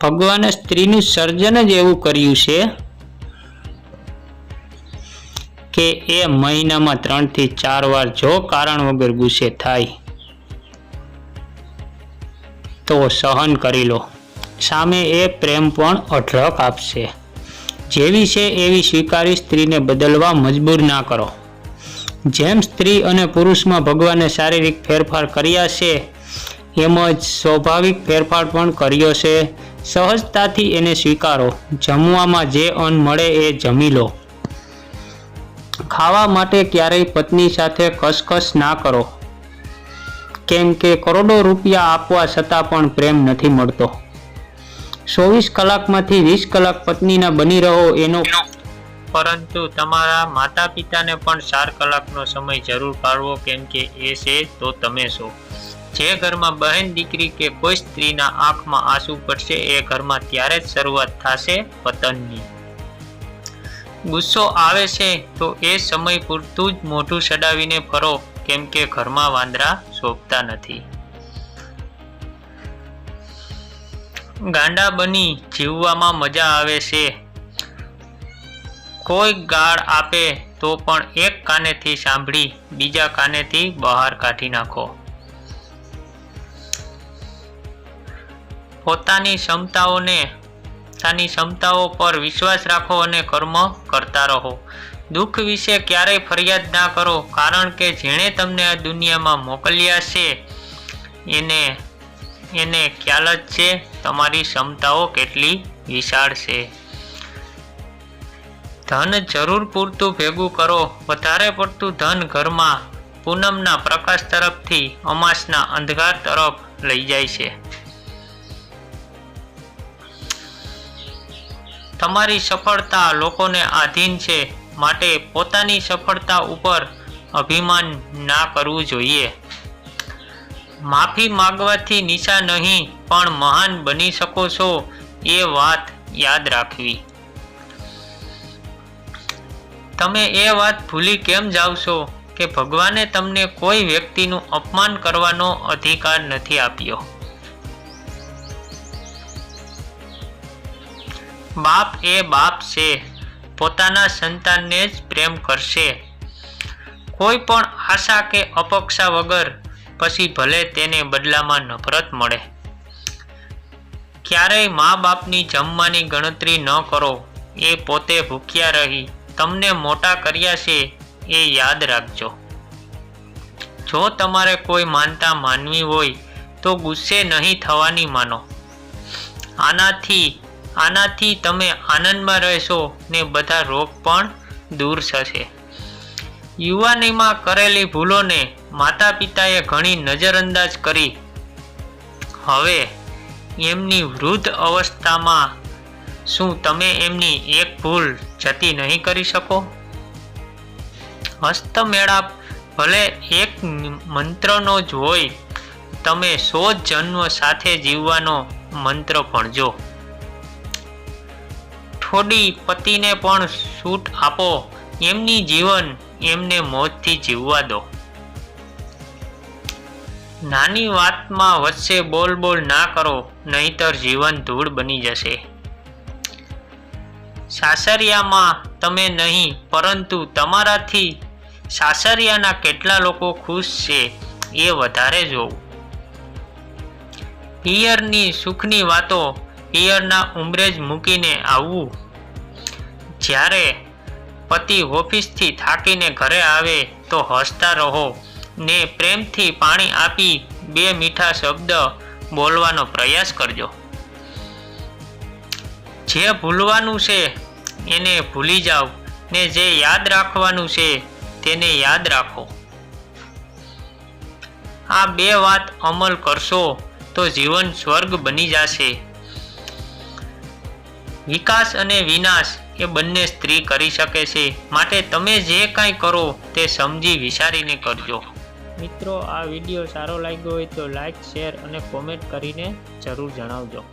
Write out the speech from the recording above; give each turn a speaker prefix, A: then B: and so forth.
A: ભગવાને સ્ત્રીનું સર્જન જ એવું કર્યું છે કે એ મહિનામાં 3 થી 4 વાર જો કારણ વગર ગુસ્સે થાય તો સહન કરી લો. સામે એ પ્રેમ પણ અઢળક આપશે. જેવી છે એવી સ્વીકારી સ્ત્રીને બદલવા મજબૂર ના કરો. જેમ સ્ત્રી અને પુરુષમાં ભગવાને શારીરિક ફેરફાર કર્યા છે એમ જ સ્વાભાવિક ફેરફાર પણ કર્યો છે. સહજતાથી એને સ્વીકારો. જમવામાં જે અન્ન મળે એ જમી લો. ખાવા માટે ક્યારેય પત્ની સાથે કસકસ ના કરો, કેમ કે કરોડો રૂપિયા આપવા છતાં પણ પ્રેમ નથી મળતો. 24 કલાકમાંથી 20 કલાક પત્નીના બની રહો એનો, પરંતુ તમારા માતા પિતાને પણ 4 કલાકનો સમય જરૂર કાઢવો, કેમ કે એ છે તો તમે છો. જે ઘરમાં બહેન દીકરી કે કોઈ સ્ત્રીના આંખમાં આંસુ પડશે એ ઘરમાં ત્યારે જ શરૂઆત થશે પતનની. ગુસ્સો આવે છે તો એ સમય પૂરતું જ મોઢું સડાવીને ફરો, કેમ કે ઘરમાં વાંદરા શોભતા નથી. ગાંડા બની જીવવામાં મજા આવે છે. કોઈ ગાળ આપે તો પણ એક કાનેથી સાંભળી બીજા કાનેથી બહાર કાઢી નાખો. પોતાની ક્ષમતાઓ પર વિશ્વાસ રાખો અને કર્મ કરતા રહો. દુઃખ વિશે ક્યારેય ફરિયાદ ના કરો, કારણ કે જેણે તમને આ દુનિયામાં મોકલ્યા છે એને ખ્યાલ જ છે તમારી ક્ષમતાઓ કેટલી વિશાળ છે. ધન જરૂર પૂરતું ભેગું કરો. વધારે પડતું ધન ઘરમાં પૂનમના પ્રકાશ તરફથી અમાસના અંધકાર તરફ લઈ જાય છે. તમારી સફળતા લોકોને આધીન છે, માટે પોતાની સફળતા ઉપર અભિમાન ના કરવું જોઈએ. માફી માંગવાથી નીચા નહીં પણ મહાન બની શકો છો એ વાત યાદ રાખવી. તમે એ વાત ભૂલી કેમ જાવ છો કે ભગવાને તમને કોઈ વ્યક્તિનું અપમાન કરવાનો અધિકાર નથી આપ્યો. બાપ એ બાપ છે, પોતાના સંતાનને જ પ્રેમ કરશે, કોઈ પણ આશા કે અપેક્ષા વગર. પછી ભલે તેને બદલામાં નફરત મળે. ક્યારેય મા બાપની જમવાની ગણતરી ન કરો. એ પોતે ભૂખ્યા રહી તમને મોટા કર્યા છે એ યાદ રાખજો. જો તમારે કોઈ માનતા માનવી હોય તો ગુસ્સે નહીં થવાની માનો. આનાથી તમે આનંદમાં રહેશો ને બધા રોગ પણ દૂર થશે. યુવાનીમાં કરેલી ભૂલોને માતા પિતાએ ઘણી નજરઅંદાજ કરી. હવે એમની વૃદ્ધ અવસ્થામાં શું તમે એમની એક ભૂલ જતી નહીં કરી શકો? હસ્તમેળાપ ભલે એક મંત્રનો જ હોય, તમે 100 જન્મ સાથે જીવવાનો મંત્ર ભણજો. થોડી પતિને પણ છૂટ આપો. એમની જીવન એમને મોજથી જીવવા દો. નાની વાતમાં વચ્ચે બોલ ના કરો, નહીતર જીવન ધૂળ બની જશે. સાસરિયામાં તમે નહીં, પરંતુ તમારાથી સાસરિયાના કેટલા લોકો ખુશ છે એ વધારે જોવું. પિયરની સુખની વાતો પિયરના ઉંબરે જ મૂકીને આવવું. જ્યારે પતિ ઓફિસથી થાકીને ઘરે આવે તો હસતા રહો ને પ્રેમથી પાણી આપી 2 મીઠા શબ્દ બોલવાનો પ્રયાસ કરજો. જે ભૂલવાનું છે એને ભૂલી જાઓ ને જે યાદ રાખવાનું છે તેને યાદ રાખો. આ 2 વાત અમલ કરશો તો જીવન સ્વર્ગ બની જશે. વિકાસ અને વિનાશ એ બંને સ્ત્રી કરી શકે છે, માટે તમે જે કાંઈ કરો તે સમજી વિચારીને કરજો. મિત્રો, આ વિડીયો સારો લાગ્યો હોય તો લાઈક, શેર અને કોમેન્ટ કરીને જરૂર જણાવજો.